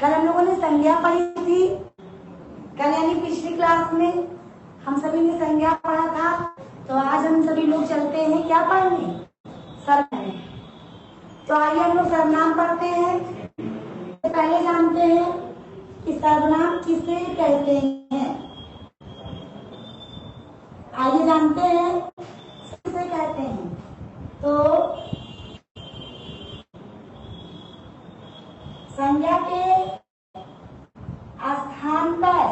कल हम लोगों ने संज्ञा पढ़ी थी। कल यानी पिछली क्लास में हम सभी ने संज्ञा पढ़ा था। तो आज हम सभी लोग चलते हैं क्या पढ़ने, सर्वनाम। तो आइए हम लोग सर्वनाम पढ़ते हैं। तो पहले जानते हैं कि सर्वनाम किसे कहते हैं। आइए जानते हैं किसे कहते हैं। तो संज्ञा के स्थान पर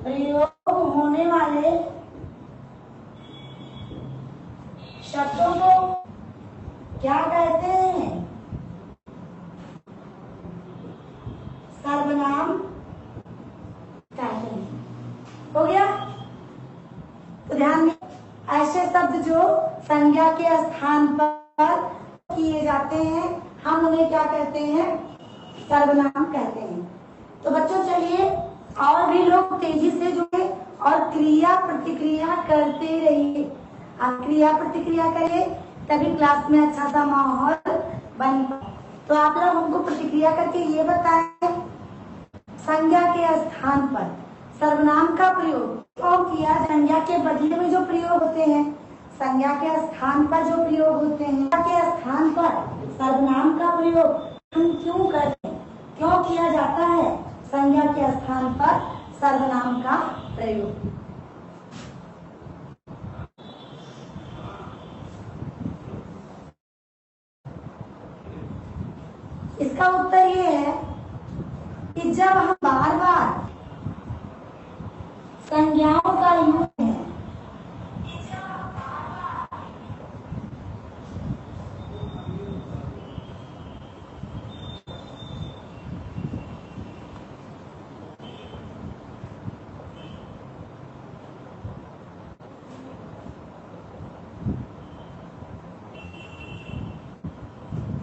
प्रयोग होने वाले शब्दों को क्या कहते हैं, सर्वनाम कहते हैं। हो गया। तो ध्यान दें, ऐसे शब्द जो संज्ञा के स्थान पर किए जाते हैं हम उन्हें क्या कहते हैं, सर्वनाम कहते हैं। तो बच्चों चलिए और भी लोग तेजी से जुड़े और क्रिया प्रतिक्रिया करते रहिए। आप क्रिया प्रतिक्रिया करिए तभी क्लास में अच्छा सा माहौल बन पाए। तो आप लोग हमको प्रतिक्रिया करके ये बताएं, संज्ञा के स्थान पर सर्वनाम का प्रयोग क्यों किया। संज्ञा के बदले में जो प्रयोग होते हैं, संज्ञा के स्थान पर जो प्रयोग होते हैं, के स्थान पर सर्वनाम का प्रयोग हम क्यों करते हैं, क्यों किया जाता है संज्ञा के स्थान पर सर्वनाम का प्रयोग। इसका उत्तर ये है कि जब हम बार बार संज्ञाओं का यूज है,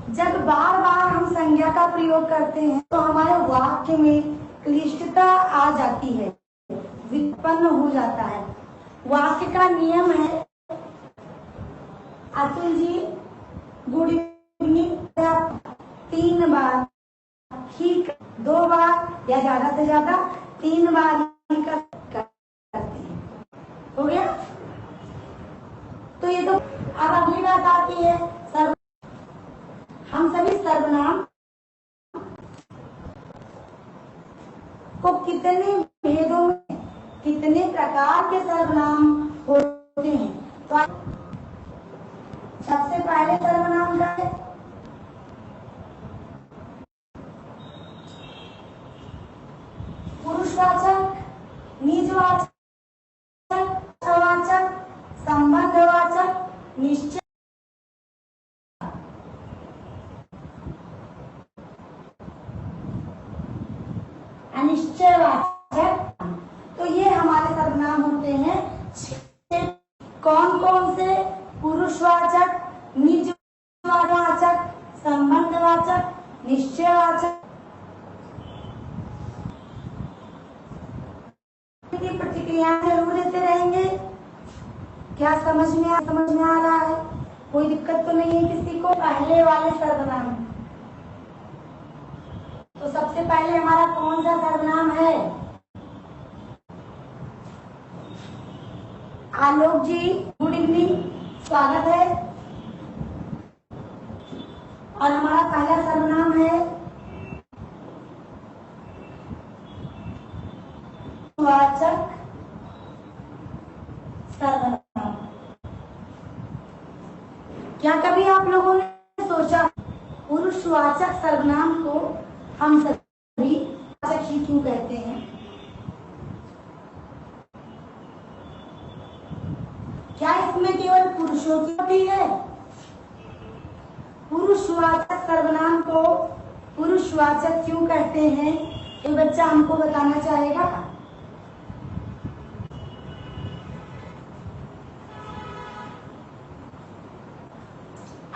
जब बार बार हम संज्ञा का प्रयोग करते हैं तो हमारे वाक्य में क्लिष्टता आ जाती है, विपन्न हो जाता है। वाक्य का नियम है, अतुल जी गुड इवनिंग 3 बार, ठीक 2 बार या ज्यादा से ज्यादा 3 बार ही करते हैं। हो गया। तो ये तो अब अगली बात आती है, हम सभी सर्वनाम को कितने भेदों में, कितने प्रकार के सर्वनाम होते हैं। तो सबसे पहले सर्वनाम क्या है, पुरुषवाचक, निजवाचक, सवाचक, संबंधवाचक, निश्चय अनिश्चयवाचक। तो ये हमारे सर्वनाम होते हैं। कौन कौन से, पुरुषवाचक, निजवाचक, संबंधवाचक, निश्चयवाचक। की प्रतिक्रिया जरूर देते रहेंगे। क्या समझ में आ रहा है, कोई दिक्कत तो नहीं है किसी को। पहले वाले सर्वनाम, तो सबसे पहले हमारा कौन सा सर्वनाम है, आलोक जी गुड इवनिंग, स्वागत है। और हमारा पहला सर्वनाम है वाचक सर्वनाम। क्या कभी आप लोगों ने सोचा पुरुषवाचक सर्वनाम को हम सभी वाचक ही क्यों कहते हैं? क्या इसमें केवल पुरुषों की होती है? पुरुषवाचक सर्वनाम को पुरुषवाचक क्यों कहते हैं, ये बच्चा हमको बताना चाहेगा।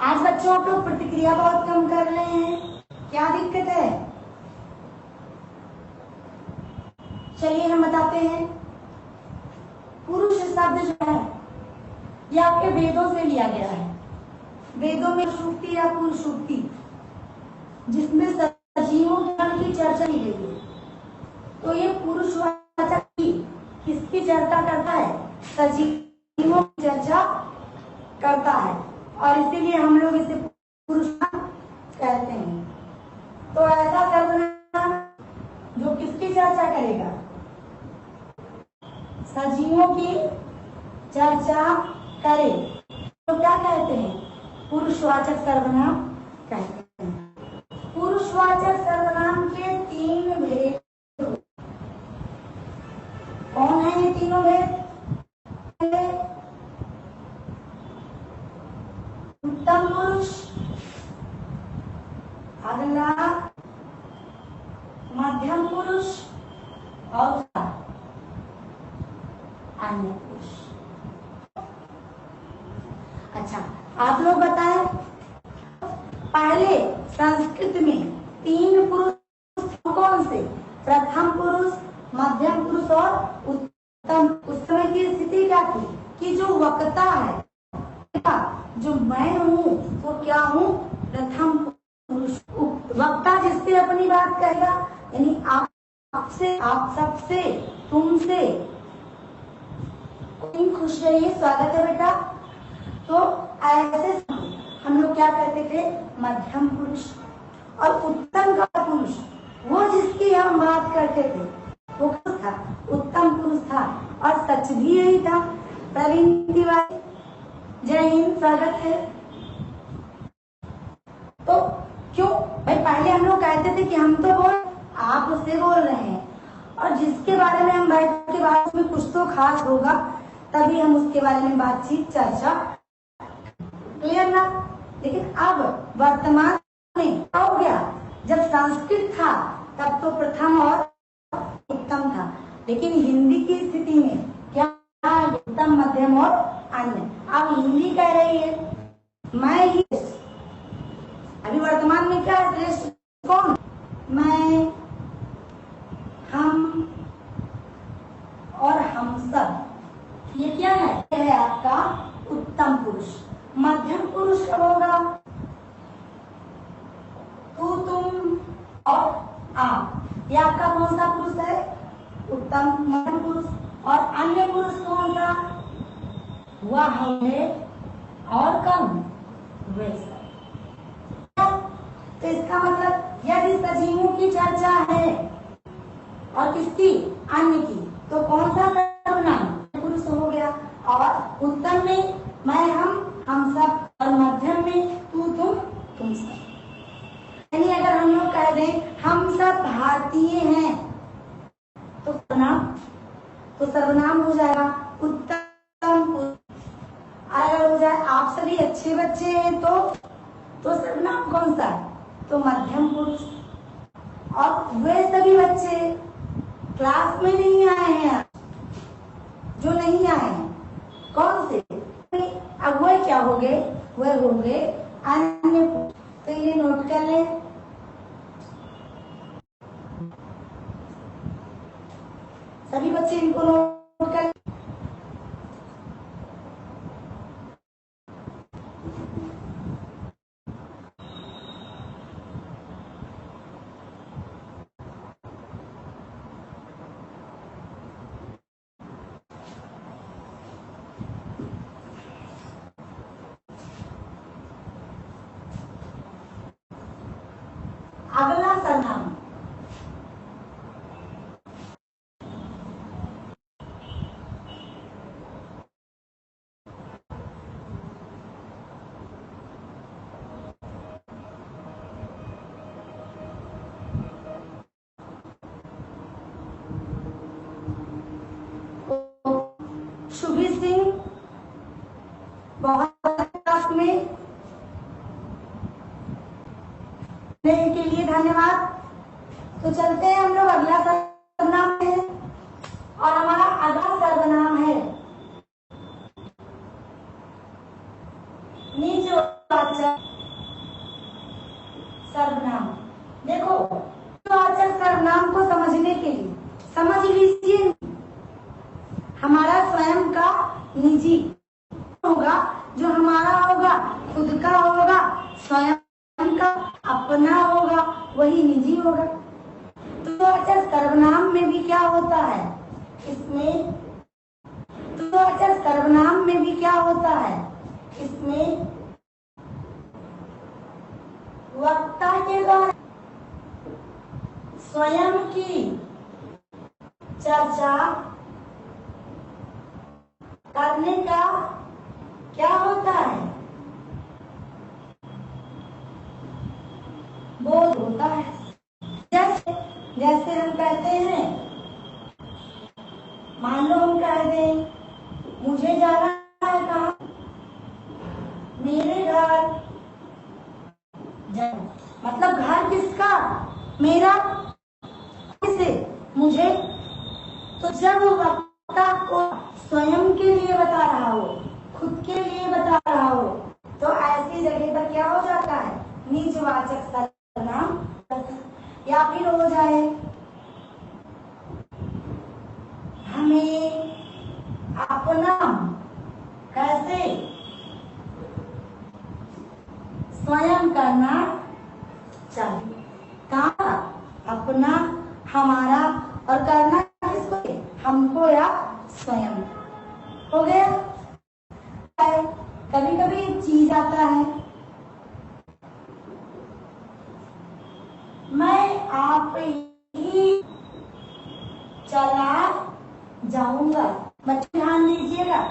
आज बच्चों आप लोग प्रतिक्रिया बहुत कम कर रहे हैं, क्या दिक्कत है? चलिए हम बताते हैं। पुरुष शब्द जो है ये आपके वेदों से लिया गया है। वेदों में सूक्ति या पुरुषोक्ति जिसमें सजीवों की चर्चा की गई है, तो ये पुरुषवाचक किसकी चर्चा करता है? सजीवों की चर्चा करता है, और इसीलिए हम लोग इसे पुरुष कहते हैं। तो ऐसा सर्वनाम जो किसकी चर्चा करेगा? सजीवों की चर्चा करे तो क्या कहते हैं? पुरुषवाचक सर्वनाम कहते हैं। पुरुषवाचक सर्वनाम के 3 भेद। कौन है ये तीनों भेद? उत्तम पुरुष, अगला मध्यम पुरुष और अन्य पुरुष। अच्छा, आप लोग बताएं, पहले संस्कृत में 3 पुरुष कौन से? प्रथम पुरुष, मध्यम पुरुष और उत्तम। उस समय की स्थिति क्या थी कि जो वक्ता है, जो मैं हूँ, वो क्या हूँ? प्रथम पुरुष। वक्ता जिससे अपनी बात कहेगा, यानी आपसे, आप सबसे, तुमसे। खुश रहिए, स्वागत है बेटा। तो ऐसे हम लोग क्या कहते थे? मध्यम पुरुष। और उत्तम का पुरुष वो जिसकी हम बात करते थे वो था उत्तम पुरुष था, और सच भी यही था। प्रवीण तिवारी, जय हिंद, स्वागत है। तो क्यों भाई? पहले हम लोग कहते थे कि हम तो बोल, आप उससे बोल रहे हैं, और जिसके बारे में हम बैठ के बात में कुछ तो खास होगा, तभी हम उसके बारे में बातचीत, चर्चा, क्लियर ना? लेकिन अब वर्तमान में क्या हो गया? जब संस्कृत था तब तो प्रथम और उत्तम था, लेकिन हिंदी की स्थिति में क्या? उत्तम, मध्यम और अन्य। अब हिंदी कह रही है मैं ही। अभी वर्तमान में क्या है? श्रेष्ठ कौन? मैं, हम और हम सब। ये क्या है? यह है आपका उत्तम पुरुष। मध्यम पुरुष कब होगा? तू, तुम और आप। ये आपका कौन सा पुरुष है? उत्तम, मध्यम पुरुष। और अन्य पुरुष कौन सा? वह है और कम वे। तो इसका मतलब यदि सजीवों की चर्चा है और किसकी? अन्य की, तो कौन सा सर्वनाम? पुरुष हो गया। और उत्तम में मैं, हम सब, और मध्यम में तू, तुम सब। यानी अगर हम लोग कह दें हम सब भारतीय हैं, तो सर्वनाम हो जाएगा उत्तम पुरुष। अगर हो जाए आप सभी अच्छे बच्चे हैं, तो सर्वनाम कौन सा? तो मध्यम पुरुष। और वे सभी बच्चे क्लास में नहीं आए हैं, जो नहीं आए हैं, कौन से? अब वह क्या हो गए? वह हो गए अन्य। तो ये नोट कर लें। सभी बच्चे इनको नोट कर। अगला सर्वनाम शुभी सिंह, बहुत में के लिए धन्यवाद। तो चलते हैं हम लोग अगला सर्वनाम है, और हमारा अगला सर्वनाम है नीचवाचक सर्वनाम। देखो, नीचवाचक सर्वनाम को समझने के लिए समझ लीजिए, हमारा स्वयं का निजी होगा खुद का होगा, स्वयं का, अपना होगा, वही निजी होगा। तो अचर सर्वनाम में भी क्या होता है इसमें, तो अचर सर्वनाम में भी क्या होता है इसमें, वक्ता के द्वारा स्वयं की चर्चा करने का क्या होता है, बोध होता है। जैसे हम कहते हैं, मान लो हम कह दें मुझे जाना है कहाँ, मेरे घर, मतलब घर किसका, मेरा, किसे, मुझे। तो जब वक्ता को स्वयं के लिए बता रहा हो, खुद के लिए बता रहा हो, तो ऐसी जगह पर क्या हो जाता है, निजवाचक सर्वनाम। या फिर हो जाए हमें अपना, कैसे, स्वयं करना चाहिए। कहा, अपना, हमारा, और करना किसको, हमको या स्वयं। हो गया। कभी कभी एक चीज आता है, मैं आप ही चला जाऊंगा। बच्चे ध्यान दीजिएगा,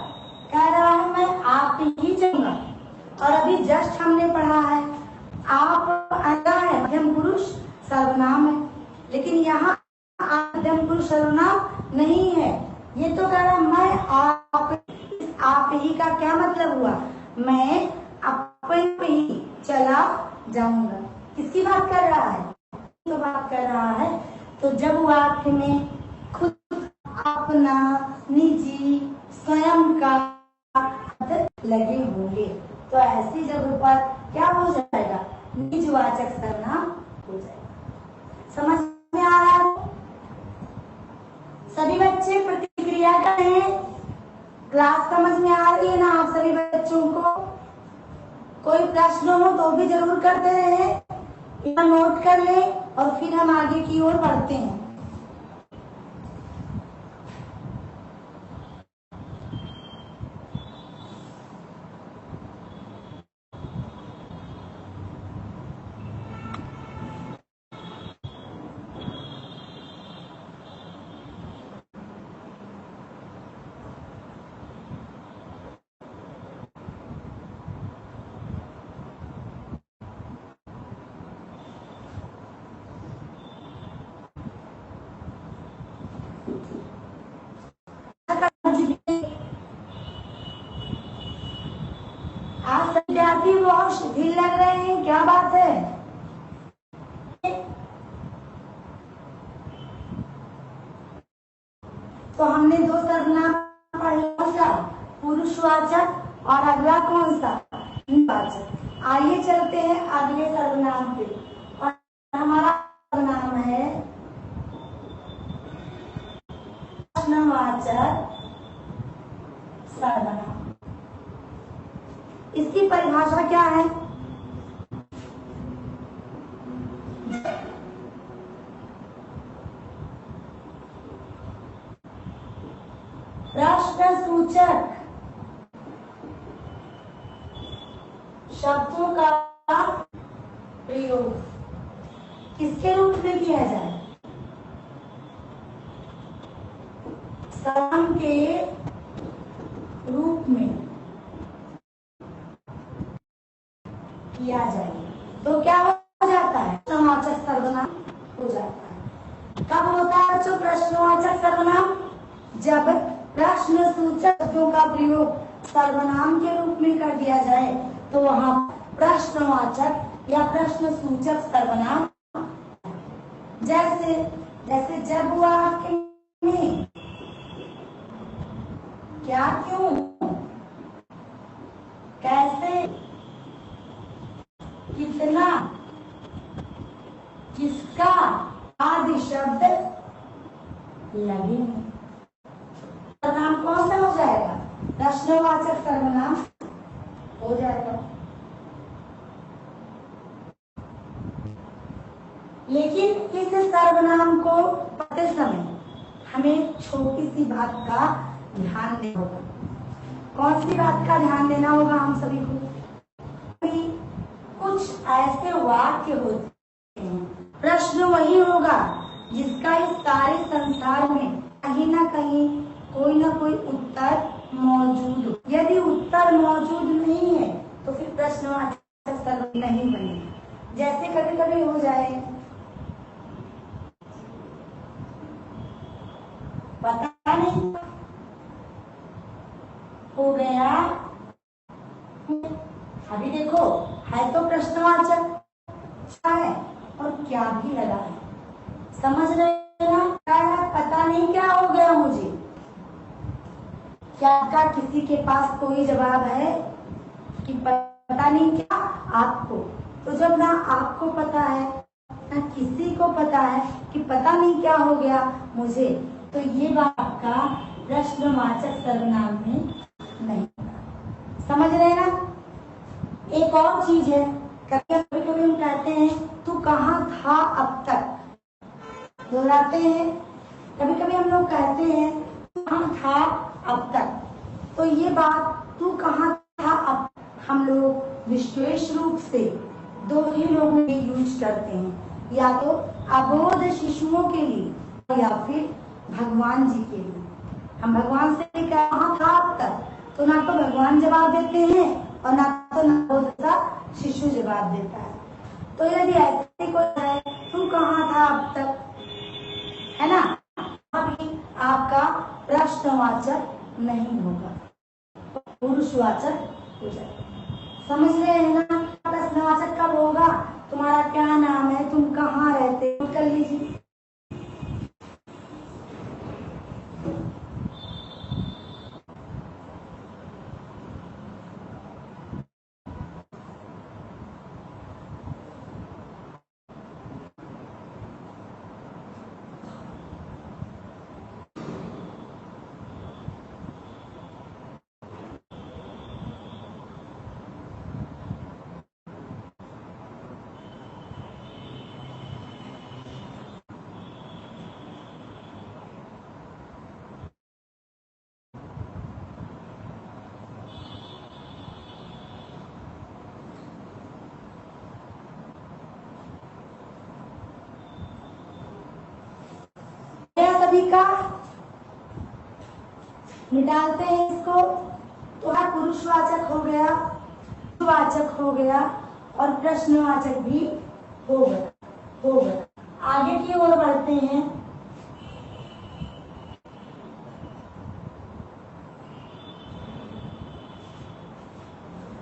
कह रहा है मैं आप ही जाऊंगा, और अभी जस्ट हमने पढ़ा है आप आया है मध्यम पुरुष सर्वनाम है, लेकिन यहाँ मध्यम पुरुष सर्वनाम नहीं है। ये तो कह रहा मैं आप ही का क्या मतलब हुआ, मैं अपने ही चला जाऊंगा। किसकी बात कर रहा है, तो बात कर रहा है। तो जब वाक्य में खुद, अपना, निजी, स्वयं का लगे होंगे, तो ऐसी जगह पर क्या हो जाएगा, निजवाचक सर्वनाम हो जाएगा। समझ में आ रहा है? सभी बच्चे प्रतिक्रिया करें। क्लास समझ में आ रही है ना आप सभी बच्चों को? कोई प्रश्न हो तो भी जरूर करते रहे, या नोट कर ले, और फिर हम आगे की ओर बढ़ते हैं। आप विद्यार्थी बहुत शिथिल लग रहे हैं, क्या बात है? तो हमने दो सर्वनाम पढ़े, कौन सा, पुरुषवाचक, और अगला कौन सा, निजवाचक। आइए चलते हैं अगले सर्वनाम पे, और हमारा सर्वनाम है प्रश्नवाचक सर्वनाम। इसकी परिभाषा क्या है, प्रश्नसूचक शब्दों का प्रयोग किसके रूप में किया जाए, सम के रूप में किया जाए, तो क्या हो जाता है, प्रश्नवाचक सर्वनाम हो जाता है। कब होता है बच्चों प्रश्नवाचक सर्वनाम, जब प्रश्नसूचक शब्दों का प्रयोग सर्वनाम के रूप में कर दिया जाए, तो वहां प्रश्नवाचक या प्रश्नसूचक सर्वनाम। जैसे जैसे जब वाक्य में क्या, क्यों, कैसे, कितना, किसका आदि शब्द लगे, सर्वनाम कौन सा हो जाएगा, प्रश्नवाचक सर्वनाम हो जाएगा। लेकिन इस सर्वनाम को पढ़ते समय हमें छोटी सी बात का ध्यान देना होगा। कौन सी बात का ध्यान देना होगा हम सभी को? कुछ ऐसे वाक्य होते हैं, प्रश्न वही होगा जिसका इस सारे संसार में कहीं ना कहीं कोई ना कोई उत्तर मौजूद हो। यदि उत्तर मौजूद नहीं है तो फिर प्रश्नवाचक सर्वनाम नहीं बनेगा। जैसे कभी कभी हो जाए, पता नहीं हो गया, अभी देखो है तो प्रश्नवाचक है और क्या भी लगा है, समझ रहे हैं ना? पता नहीं क्या हो गया मुझे। क्या किसी के पास कोई जवाब है कि पता नहीं क्या आपको? तो जब ना आपको पता है ना किसी को पता है कि पता नहीं क्या हो गया मुझे, तो ये बात का प्रश्नवाचक सर्वनाम में नहीं। समझ रहे हैं ना? एक और चीज है, कभी कभी हम कहते हैं तू कहाँ था अब तक, दोहराते हैं। कभी कभी हम लोग कहते हैं तू कहाँ था अब तक, तो ये बात तू कहाँ था अब, हम लोग विशेष रूप से दो ही लोगों के यूज करते हैं, या तो अबोध शिशुओं के लिए या फिर भगवान जी के लिए। हम भगवान से कहाँ था अब तक, तो ना तो भगवान जवाब देते हैं और ना तो नवोदित शिशु जवाब देता है। तो यदि ऐसे कोई है तू कहाँ था अब तक, है ना, अभी आपका प्रश्नवाचक नहीं होगा, पुरुषवाचक हो जाएगा। समझ रहे हैं ना? प्रश्नवाचक कब होगा? तुम्हारा क्या नाम है, तुम कहाँ रहते हो, कर लीजिए। सभी का निकालते हैं इसको, तो पुरुषवाचक हो गया, वाचक हो गया और प्रश्नवाचक भी हो गया। आगे की ओर बढ़ते हैं।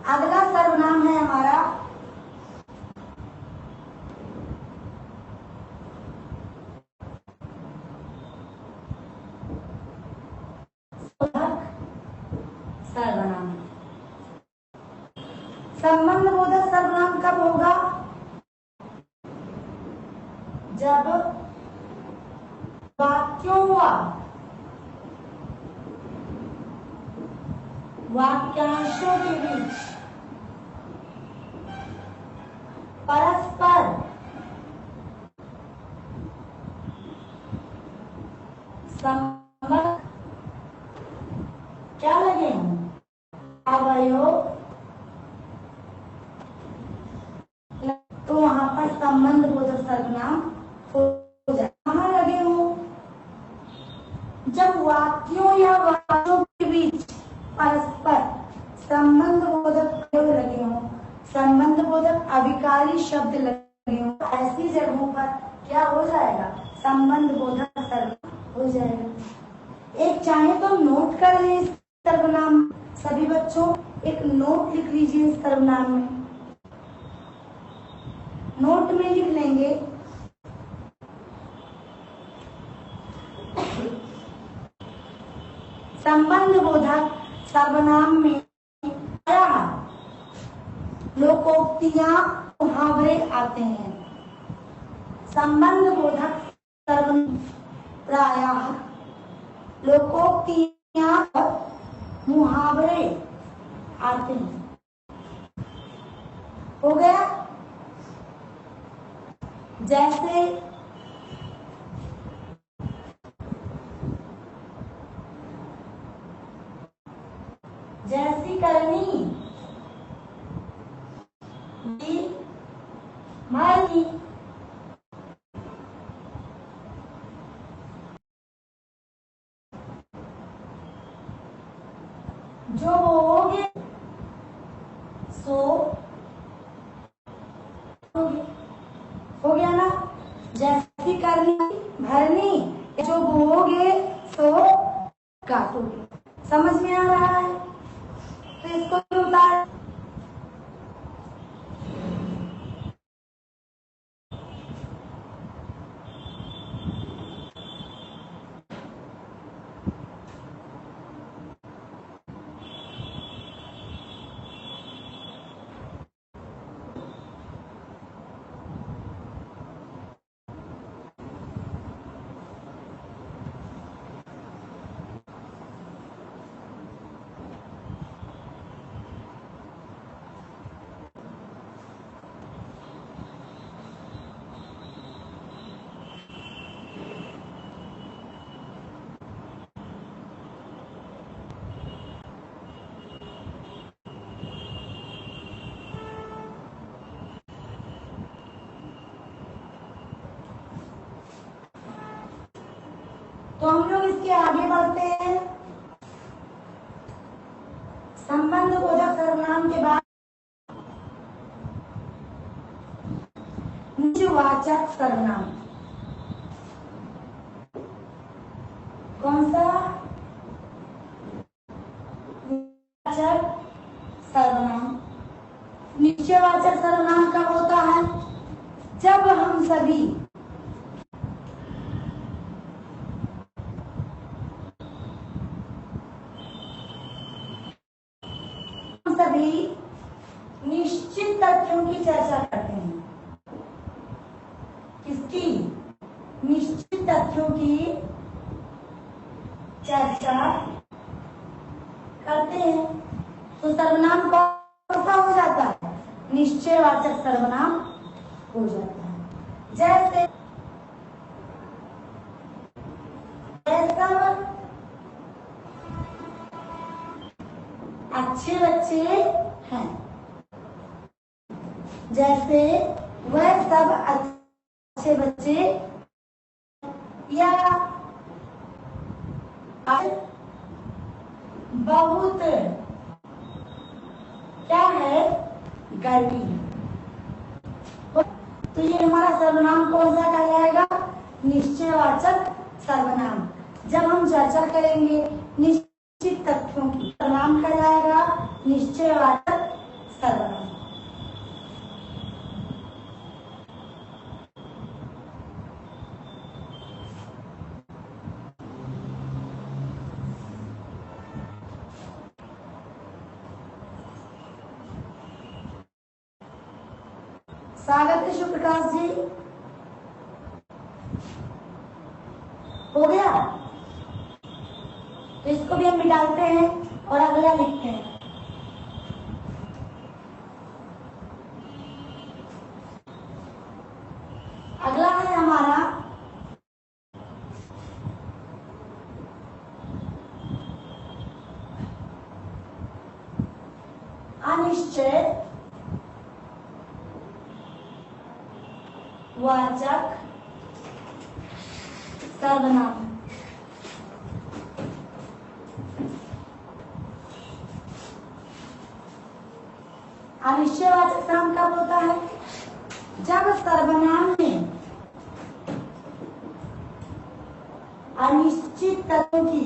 अगला सर्वनाम है हमारा सर्वनाम। संबंध बोधक सर्वनाम कब होगा? जब वाक्यों व वाक्यांशों के बीच परस्पर संबंध क्या लगे हों, अवयव, तो वहां पर संबंध बोधक सर्वनाम हो जाए। कहाँ लगे हो? जब वाक्यों या वाक्यों के बीच परस्पर संबंध बोधक प्रयोग लगे हों, संबंध बोधक अभिकारी शब्द लगे हों, ऐसी जगहों पर क्या हो जाएगा? संबंध बोधक सर्वनाम हो जाएगा। एक चाहे तो नोट कर ले इस सर्वनाम, सभी बच्चों एक नोट लिख लीजिए इस सर्वनाम में। नोट में लिख लेंगे संबंध बोधक सर्वनाम में लोकोक्तियां मुहावरे आते हैं। संबंध बोधक सर्वनाम प्रायः लोकोक्तियां मुहावरे आते हैं। हो गया? जैसे जैसी करनी मारनी, जो बोओगे सो हो गया ना। जैसी करनी भरनी, जो बोओगे सो काटोगे। समझ में आ रहा है? तो इसको उतार। तो हम लोग इसके आगे बढ़ते हैं। संबंध बोधक सर्वनाम के बाद निजवाचक सर्वनाम। कौन सा? निजवाचक सर्वनाम। निश्चयवाचक सर्वनाम कब होता है? जब हम सभी निश्चित तथ्यों की चर्चा करते हैं। किसकी? निश्चित तथ्यों की चर्चा करते हैं। तो सर्वनाम कौन सा हो जाता है? निश्चयवाचक सर्वनाम हो जाता है। जैसे अच्छे बच्चे हैं। जैसे वह सब अच्छे बच्चे, या बहुत क्या है? गर्मी है। तो ये हमारा सर्वनाम कौन सा कहलाएगा? निश्चयवाचक सर्वनाम। जब हम चर्चा करेंगे निश्चित तथ्यों की, सर्वनाम कहलाएगा निश्चयवाचक सर्वनाम। स्वागत है शिवप्रकाश जी। हो गया? तो इसको भी हम मिटाते हैं और अगला लिखते हैं। अगला है हमारा अनिश्चय वाचक सर्वनाम। अनिश्चयवाचक सर्वनाम कब होता है? जब सर्वनाम में अनिश्चित तत्वों की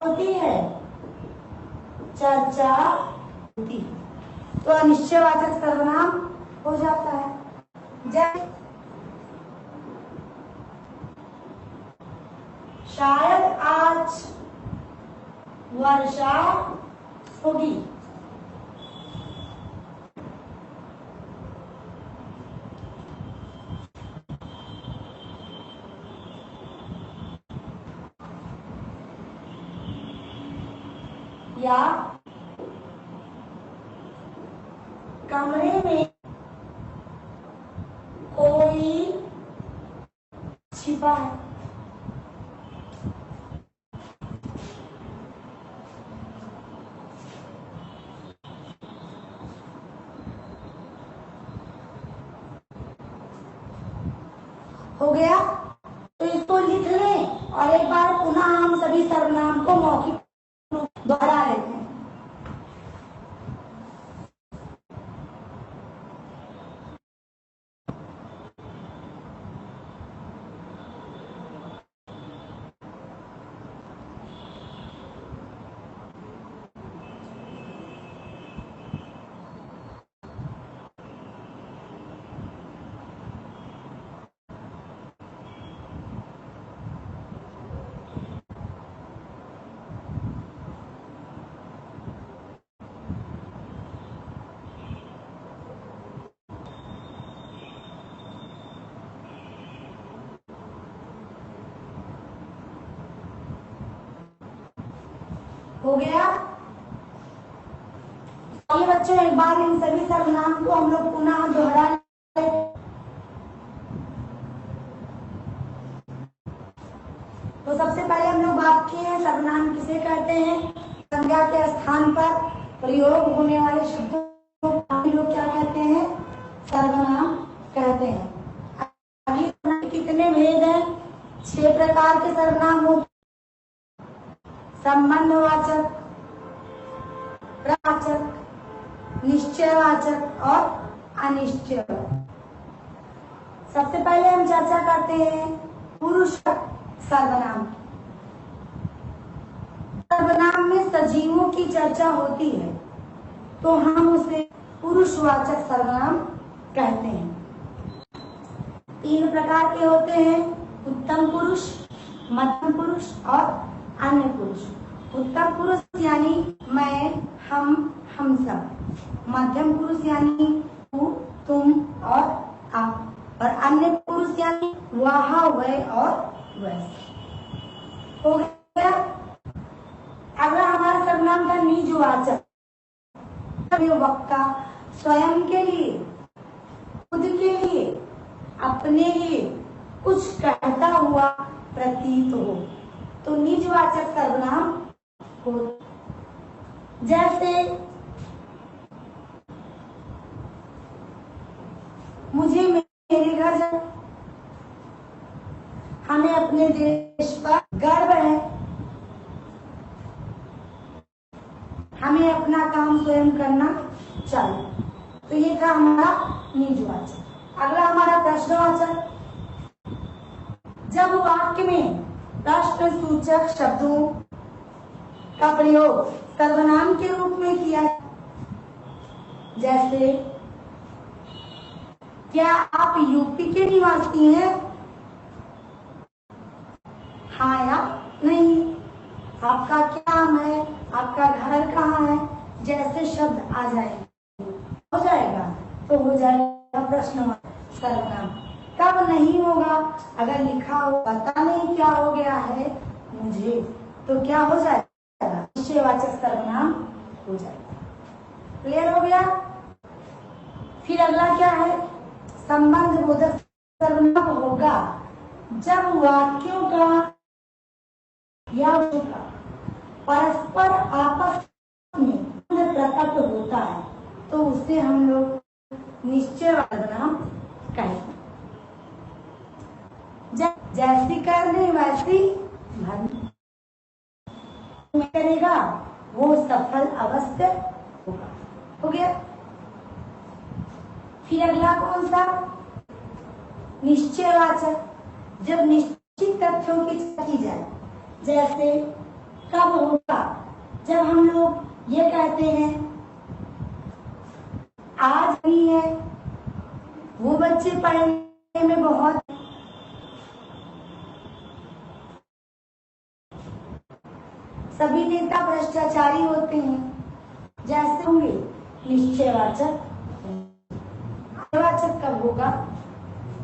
होती है चर्चा होती है, तो अनिश्चयवाचक सर्वनाम हो जाता है। जैसे शायद आज वर्षा होगी। या कमरे में चुका है। हो गया? तो इसको लिख लें और एक बार पुनः हम सभी सर्वनाम को मौखिक रूप दोहरा लेते हैं। हो गया? ये बच्चों एक बार इन सभी सर्वनाम को हम लोग पुनः दोहरा लें। तो सबसे पहले हम लोग बात किए हैं सर्वनाम किसे कहते हैं। संज्ञा के स्थान पर प्रयोग होने वाले शब्दों को हम लोग क्या कहते हैं, सर्वनाम कहते हैं। अगली कितने भेद हैं? 6 प्रकार के सर्वनाम होते हैं। संबंधवाचक, प्रवाचक, निश्चयवाचक और अनिश्चयवाचक। सबसे पहले हम चर्चा करते हैं पुरुष सर्वनाम। सर्वनाम में सजीवों की चर्चा होती है तो हम उसे पुरुषवाचक सर्वनाम कहते हैं। 3 प्रकार के होते हैं, उत्तम पुरुष, मध्यम पुरुष और अन्य पुरुष। उत्तम पुरुष यानी मैं, हम सब। मध्यम पुरुष यानी तू, तुम और आप। और अन्य पुरुष यानी वह, वह और वह। हो गया? अगला हमारा सर्वनाम था निजवाचक। वक्ता स्वयं के लिए, खुद के लिए, अपने लिए कुछ कहता हुआ प्रतीत हो तो निजवाचक सर्वनाम हो। जैसे मुझे मेरे घर जाना, हमें अपने देश पर गर्व है, हमें अपना काम स्वयं करना चाहिए। तो ये था हमारा निजवाचक। अगला हमारा प्रश्नवाचक। जब वाक्य में प्रश्न सूचक शब्दों का प्रयोग सर्वनाम के रूप में किया, जैसे क्या आप यूपी के निवासी हैं? हाँ या नहीं। आपका क्या नाम है? आपका घर कहाँ है? जैसे शब्द आ जाएंगे हो जाएगा तो हो जाएगा प्रश्नवाचक सर्वनाम। कब नहीं होगा? अगर लिखा हो पता नहीं क्या हो गया है मुझे, तो क्या हो जाएगा? निश्चयवाचक सर्वनाम हो जाएगा। क्लियर हो गया? फिर अगला क्या है? संबंध बोधक सर्वनाम होगा जब वाक्यों का या का परस्पर आपस में प्रकट होता है तो उसे हम लोग निश्चयवाचक सर्वनाम कहते हैं। जैसी करनी वैसी भरनी करेगा वो सफल अवश्य होगा। हो गया? फिर अगला कौन सा? निश्चयवाचक। जब निश्चित तथ्यों की चर्चा की जाए, जैसे कब होगा? जब हम लोग ये कहते हैं आज नहीं है, वो बच्चे पढ़ने में बहुत, सभी नेता भ्रष्टाचारी होते हैं, जैसे होंगे निश्चयवाचक। वाचक कब होगा?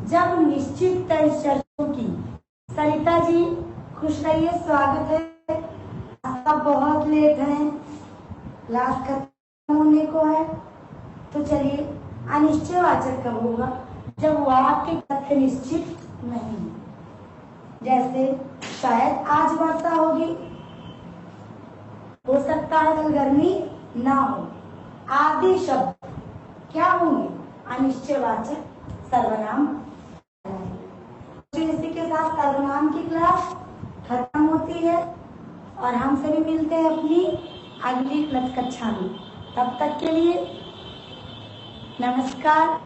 जब निश्चित तय शर्तों की। सरिता जी खुश रहिए, स्वागत है। आप बहुत लेट हैं, क्लास खत्म होने को है। तो चलिए, अनिश्चयवाचक कब होगा? जब वाक्य तथ्य निश्चित नहीं। जैसे शायद आज वर्षा होगी, हो सकता है कल गर्मी ना हो, आदि शब्द क्या होंगे? अनिश्चयवाचक सर्वनाम। इसी के साथ सर्वनाम की क्लास खत्म होती है और हम सभी मिलते हैं अपनी अगली कक्षा में। तब तक के लिए नमस्कार।